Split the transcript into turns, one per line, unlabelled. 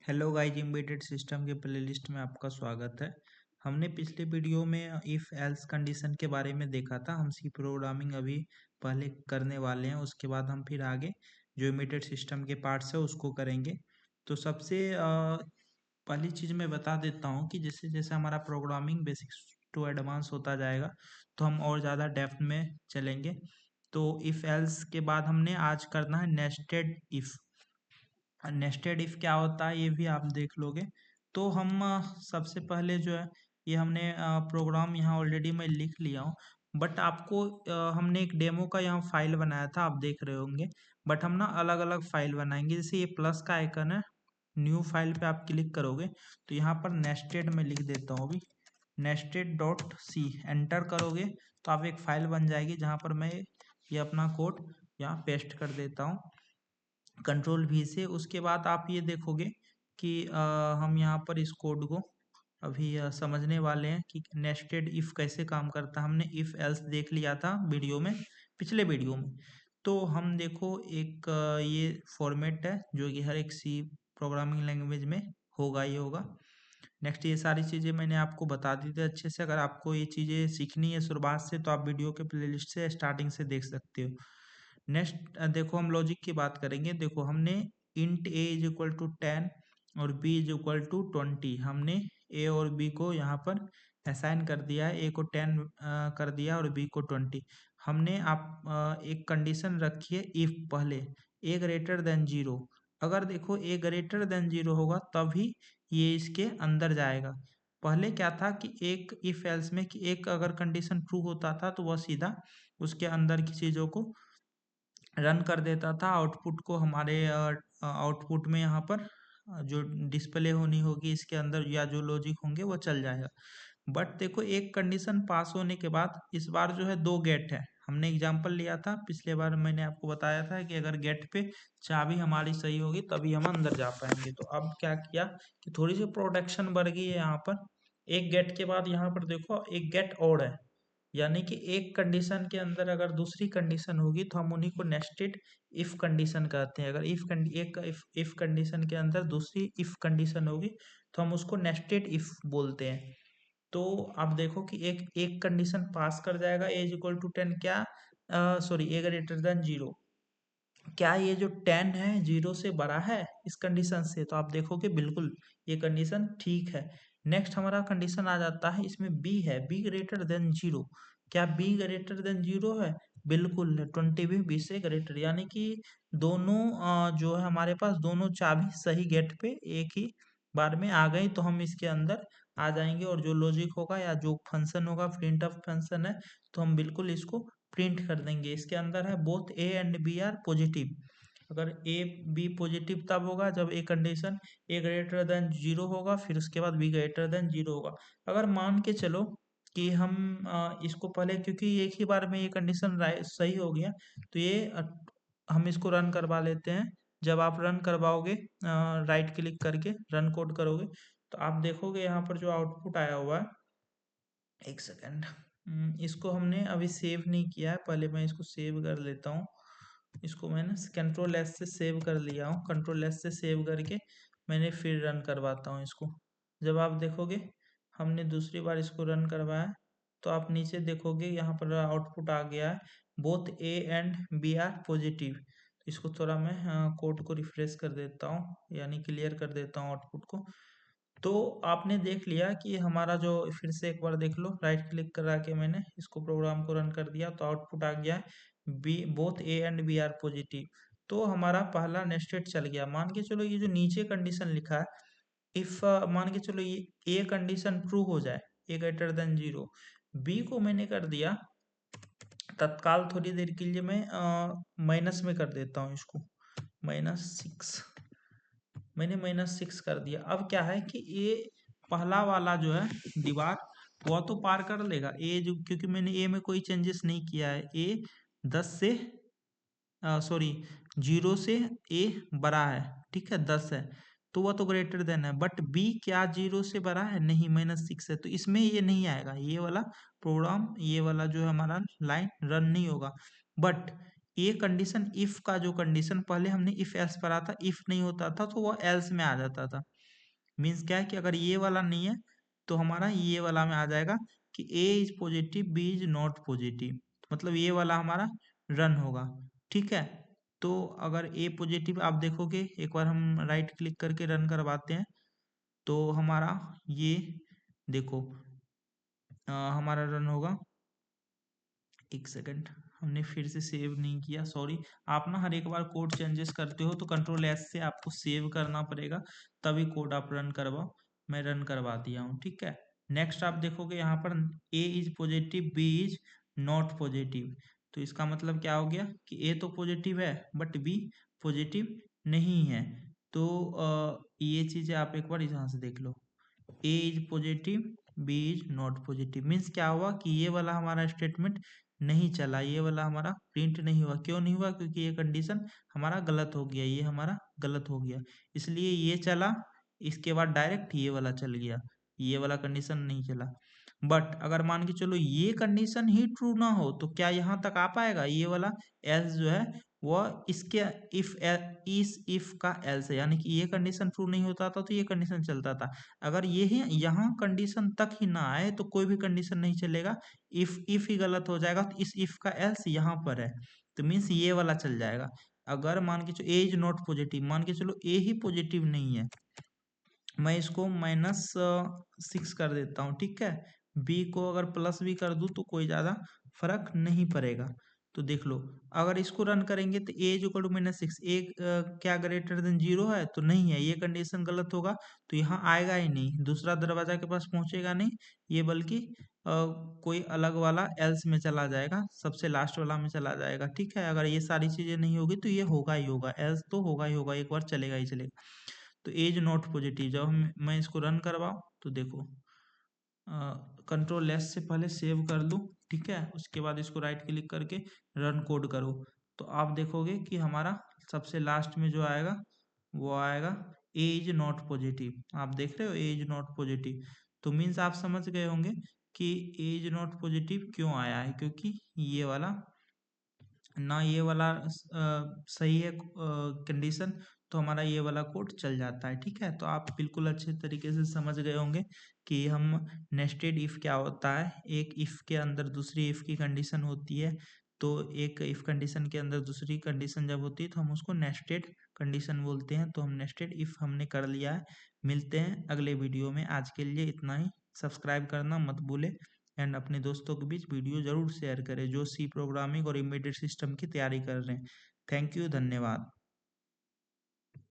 Hello guys, embedded system के playlist में आपका स्वागत है। हमने पिछले वीडियो में इफ़ एल्स कंडीशन के बारे में देखा था। हम सी प्रोग्रामिंग अभी पहले करने वाले हैं, उसके बाद हम फिर आगे जो एम्बेडेड सिस्टम के पार्ट्स है उसको करेंगे। तो सबसे पहली चीज़ मैं बता देता हूँ कि जैसे जैसे हमारा प्रोग्रामिंग बेसिक्स टू एडवांस होता जाएगा तो हम और ज़्यादा डेप्थ में चलेंगे। तो इफ़ एल्स के बाद हमने आज करना है नेस्टेड इफ़। नेस्टेड इफ क्या होता है ये भी आप देख लोगे। तो हम सबसे पहले जो है ये हमने प्रोग्राम यहाँ ऑलरेडी मैं लिख लिया हूँ। बट आपको हमने एक डेमो का यहाँ फाइल बनाया था, आप देख रहे होंगे। बट हम ना अलग अलग फाइल बनाएंगे। जैसे ये प्लस का आइकन है, न्यू फाइल पे आप क्लिक करोगे तो यहाँ पर नेस्टेड में लिख देता हूँ अभी, नेस्टेड डॉट सी एंटर करोगे तो आप एक फाइल बन जाएगी जहाँ पर मैं ये अपना कोड यहाँ पेस्ट कर देता हूँ कंट्रोल भी से। उसके बाद आप ये देखोगे कि हम यहाँ पर इस कोड को अभी समझने वाले हैं कि नेस्टेड इफ कैसे काम करता है। हमने इफ एल्स देख लिया था वीडियो में, पिछले वीडियो में। तो हम देखो एक ये फॉर्मेट है जो कि हर एक सी प्रोग्रामिंग लैंग्वेज में होगा ही होगा। नेक्स्ट ये सारी चीज़ें मैंने आपको बता दी थी अच्छे से। अगर आपको ये चीज़ें सीखनी है शुरुआत से तो आप वीडियो के प्लेलिस्ट से स्टार्टिंग से देख सकते हो। नेक्स्ट देखो हम लॉजिक की बात करेंगे। देखो हमने int A is equal to 10 और बी इज इक्वल टू 20, हमने ए और बी को यहाँ पर असाइन कर दिया है। ए को 10 कर दिया और बी को 20। हमने आप एक कंडीशन रखी है इफ पहले ए ग्रेटर देन जीरो। अगर देखो ए ग्रेटर देन जीरो होगा तभी ये इसके अंदर जाएगा। पहले क्या था कि एक इफ एल्स में कि एक अगर कंडीशन ट्रू होता था तो वह सीधा उसके अंदर की चीज़ों को रन कर देता था। आउटपुट को हमारे आउटपुट में यहाँ पर जो डिस्प्ले होनी होगी इसके अंदर या जो लॉजिक होंगे वो चल जाएगा। बट देखो एक कंडीशन पास होने के बाद इस बार जो है दो गेट है। हमने एग्जांपल लिया था पिछले बार, मैंने आपको बताया था कि अगर गेट पे चाबी हमारी सही होगी तभी हम अंदर जा पाएंगे। तो अब क्या किया कि थोड़ी सी प्रोटेक्शन बढ़ गई है यहाँ पर। एक गेट के बाद यहाँ पर देखो एक गेट और है, यानी कि एक कंडीशन के अंदर अगर दूसरी कंडीशन होगी तो हम उन्हीं को नेस्टेड इफ कंडीशन कहते हैं। अगर इफ कंडीशन के अंदर दूसरी इफ कंडीशन होगी तो हम उसको नेस्टेड इफ बोलते हैं। तो आप देखो कि एक एक कंडीशन पास कर जाएगा ए इज इक्वल टू 10, क्या सॉरी ए ग्रेटर देन जीरो। क्या ये जो 10 है जीरो से बड़ा है इस कंडीशन से? तो आप देखोगे बिल्कुल ये कंडीशन ठीक है। नेक्स्ट हमारा कंडीशन आ जाता है, इसमें बी है, बी ग्रेटर देन जीरो। क्या बी ग्रेटर देन जीरो है? बिल्कुल 20 भी बी से ग्रेटर, यानी कि दोनों जो है हमारे पास दोनों चाबी सही गेट पे एक ही बार में आ गई तो हम इसके अंदर आ जाएंगे। और जो लॉजिक होगा या जो फंक्शन होगा, प्रिंट ऑफ फंक्शन है, तो हम बिल्कुल इसको प्रिंट कर देंगे। इसके अंदर है both A and B are positive. अगर ए बी पॉजिटिव तब होगा जब A condition A greater than zero होगा, फिर उसके बाद बी ग्रेटर देन जीरो होगा। अगर मान के चलो कि हम इसको पहले, क्योंकि एक ही बार में ये कंडीशन सही हो गया तो ये हम इसको रन करवा लेते हैं। जब आप रन करवाओगे राइट क्लिक करके रन कोड करोगे तो आप देखोगे यहाँ पर जो आउटपुट आया हुआ है, एक सेकेंड, इसको हमने अभी सेव नहीं किया है, पहले मैं इसको सेव कर लेता हूँ। इसको मैंने कंट्रोल एस से सेव कर लिया हूँ, कंट्रोल एस से सेव करके मैंने फिर रन करवाता हूँ इसको। जब आप देखोगे हमने दूसरी बार इसको रन करवाया तो आप नीचे देखोगे यहाँ पर आउटपुट आ गया है, both A and B are positive. इसको थोड़ा मैं कोड को रिफ्रेश कर देता हूँ, यानी क्लियर कर देता हूँ आउटपुट को। तो आपने देख लिया कि हमारा जो, फिर से एक बार देख लो, राइट क्लिक करा के मैंने इसको प्रोग्राम को रन कर दिया तो आउटपुट आ गया है B both A and B are positive. तो हमारा पहला नेस्टेड चल गया। मान के चलो ये जो नीचे कंडीशन लिखा है, इफ मान के चलो ये ए कंडीशन ट्रू हो जाए, ए ग्रेटर देन जीरो, बी को मैंने कर दिया तत्काल, थोड़ी देर के लिए मैं माइनस में कर देता हूँ इसको, -6, मैंने -6 कर दिया। अब क्या है कि ये पहला वाला जो है दीवार वह तो पार कर लेगा ए, जो क्योंकि मैंने ए में कोई चेंजेस नहीं किया है। ए 10 से सॉरी 0 से ए बड़ा है, ठीक है, 10 है तो वह तो ग्रेटर देन है। बट बी क्या 0 से बड़ा है? नहीं, -6 है, तो इसमें ये नहीं आएगा, ये वाला प्रोग्राम, ये वाला जो है हमारा लाइन रन नहीं होगा। बट ये कंडीशन इफ का जो कंडीशन पहले हमने इफ एल्स पढ़ा था, इफ नहीं होता था तो वो एल्स में आ जाता था। मीन्स क्या है कि अगर ये वाला नहीं है तो हमारा ये वाला में आ जाएगा कि A is positive, B is not positive, मतलब ये वाला हमारा रन होगा। ठीक है, तो अगर ए पॉजिटिव आप देखोगे, एक बार हम राइट क्लिक करके रन करवाते हैं तो हमारा ये देखो हमारा रन होगा। एक सेकंड, हमने फिर से सेव नहीं किया, सॉरी। आप ना हर एक बार कोड चेंजेस करते हो तो कंट्रोल एस से आपको सेव करना पड़ेगा, तभी कोड आप रन करवाओ। मैं रन करवा दिया हूँ, ठीक है। नेक्स्ट आप देखोगे यहाँ पर A is positive, B is not positive, तो इसका मतलब क्या हो गया कि ए तो पॉजिटिव है बट बी पॉजिटिव नहीं है। तो ये चीज़ें आप एक बार यहाँ से देख लो, A is positive, B is not positive, means क्या हुआ कि ये वाला हमारा स्टेटमेंट नहीं चला, ये वाला हमारा प्रिंट नहीं हुआ। क्यों नहीं हुआ? क्योंकि ये कंडीशन हमारा गलत हो गया, ये हमारा गलत हो गया, इसलिए ये चला, इसके बाद डायरेक्ट ये वाला चल गया, ये वाला कंडीशन नहीं चला। बट अगर मान के चलो ये कंडीशन ही ट्रू ना हो तो क्या यहाँ तक आ पाएगा? ये वाला एल्स जो है वह इसके इफ इस इफ का एल्स है, यानी कि ये कंडीशन ट्रू नहीं होता था तो ये कंडीशन चलता था। अगर ये ही यहाँ कंडीशन तक ही ना आए तो कोई भी कंडीशन नहीं चलेगा, इफ ही गलत हो जाएगा तो इस इफ का एल्स यहाँ पर है, तो मीन्स ये वाला चल जाएगा। अगर मान के चलो ए इज नॉट पॉजिटिव, मान के चलो ए ही पॉजिटिव नहीं है, मैं इसको -6 कर देता हूँ, ठीक है। बी को अगर प्लस भी कर दूँ तो कोई ज़्यादा फर्क नहीं पड़ेगा। तो देख लो, अगर इसको रन करेंगे तो ए इज इक्वल टू -6, ए क्या ग्रेटर देन 0 है? तो नहीं है, ये कंडीशन गलत होगा, तो यहाँ आएगा ही नहीं, दूसरा दरवाजा के पास पहुँचेगा नहीं ये, बल्कि कोई अलग वाला एल्स में चला जाएगा, सबसे लास्ट वाला में चला जाएगा, ठीक है। अगर ये सारी चीज़ें नहीं होगी तो ये होगा ही होगा, एल्स तो होगा ही होगा, एक बार चलेगा ही चलेगा। तो एज नॉट पॉजिटिव, जब मैं इसको रन करवाऊँ तो देखो, कंट्रोल एस से पहले सेव कर लूँ, ठीक है, उसके बाद इसको राइट क्लिक करके रन कोड करो, तो आप देखोगे कि हमारा सबसे लास्ट में जो आएगा वो आएगा ए इज नॉट पॉजिटिव। आप देख रहे हो ए इज नॉट पॉजिटिव, तो मीन्स आप समझ गए होंगे कि ए इज नॉट पॉजिटिव क्यों आया है, क्योंकि ये वाला ना, ये वाला सही है कंडीशन, तो हमारा ये वाला कोड चल जाता है, ठीक है। तो आप बिल्कुल अच्छे तरीके से समझ गए होंगे कि हम नेस्टेड इफ क्या होता है। एक इफ के अंदर दूसरी इफ की कंडीशन होती है, तो एक इफ कंडीशन के अंदर दूसरी कंडीशन जब होती है तो हम उसको नेस्टेड कंडीशन बोलते हैं। तो हम नेस्टेड इफ हमने कर लिया है। मिलते हैं अगले वीडियो में, आज के लिए इतना ही। सब्सक्राइब करना मत भूले एंड अपने दोस्तों के बीच वीडियो ज़रूर शेयर करें जो सी प्रोग्रामिंग और एम्बेडेड सिस्टम की तैयारी कर रहे हैं। थैंक यू, धन्यवाद।